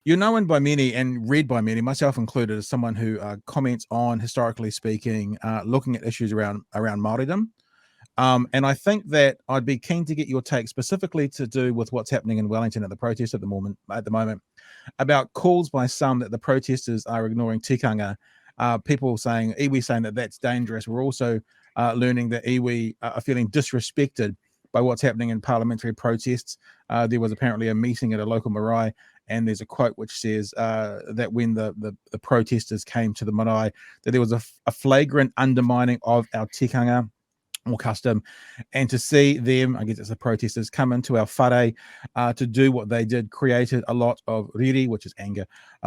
You're known by many and read by many, myself included, as someone who comments on, historically speaking, looking at issues around Māoridom. And I think that I'd be keen to get your take specifically to do with what's happening in Wellington at the protest at the moment, about calls by some that the protesters are ignoring tikanga. People saying, Iwi saying that that's dangerous. We're also learning that Iwi are feeling disrespected by what's happening in parliamentary protests. There was apparently a meeting at a local marae, and there's a quote which says that when the protesters came to the marae, that there was a flagrant undermining of our tikanga or custom, and to see them, I guess it's the protesters, come into our whare to do what they did, created a lot of riri, which is anger,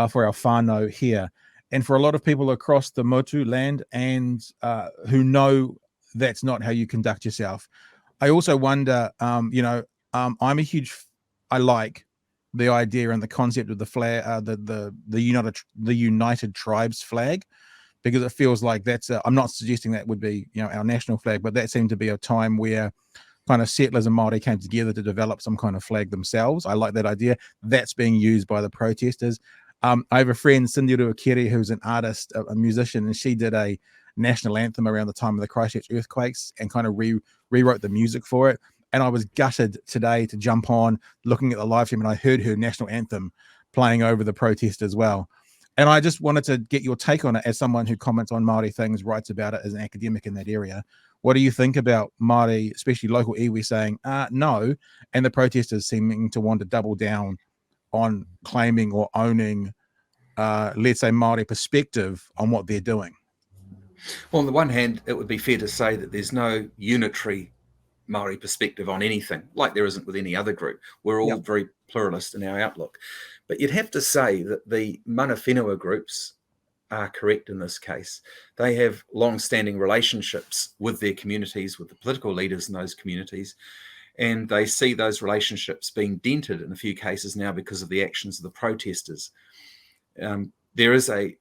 for our whānau here. And for a lot of people across the Motu land and who know that's not how you conduct yourself. I also wonder, I'm a huge, I like the idea and the concept of the flag, the United Tribes flag, because it feels like that's I'm not suggesting that would be our national flag, but that seemed to be a time where kind of settlers and Māori came together to develop some kind of flag themselves. I like that idea. That's being used by the protesters. I have a friend, Cindy Ruakere, who's an artist, a musician, and she did a national anthem around the time of the Christchurch earthquakes and kind of rewrote the music for it. And I was gutted today to jump on looking at the live stream, and I heard her national anthem playing over the protest as well. And I just wanted to get your take on it as someone who comments on Māori things, writes about it as an academic in that area. What do you think about Māori, especially local iwi, saying no, and the protesters seeming to want to double down on claiming or owning, let's say, Māori perspective on what they're doing? Well, on the one hand, it would be fair to say that there's no unitary Māori perspective on anything, like there isn't with any other group. We're all very pluralist in our outlook. But you'd have to say that the mana whenua groups are correct in this case. They have long-standing relationships with their communities, with the political leaders in those communities, and they see those relationships being dented in a few cases now because of the actions of the protesters. There is a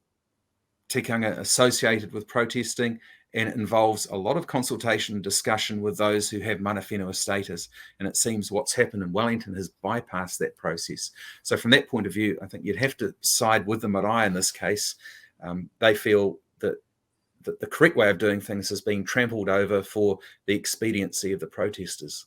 tikanga associated with protesting, and it involves a lot of consultation and discussion with those who have mana whenua status. And it seems what's happened in Wellington has bypassed that process. So from that point of view, I think you'd have to side with the marae in this case. They feel that the correct way of doing things is being trampled over for the expediency of the protesters.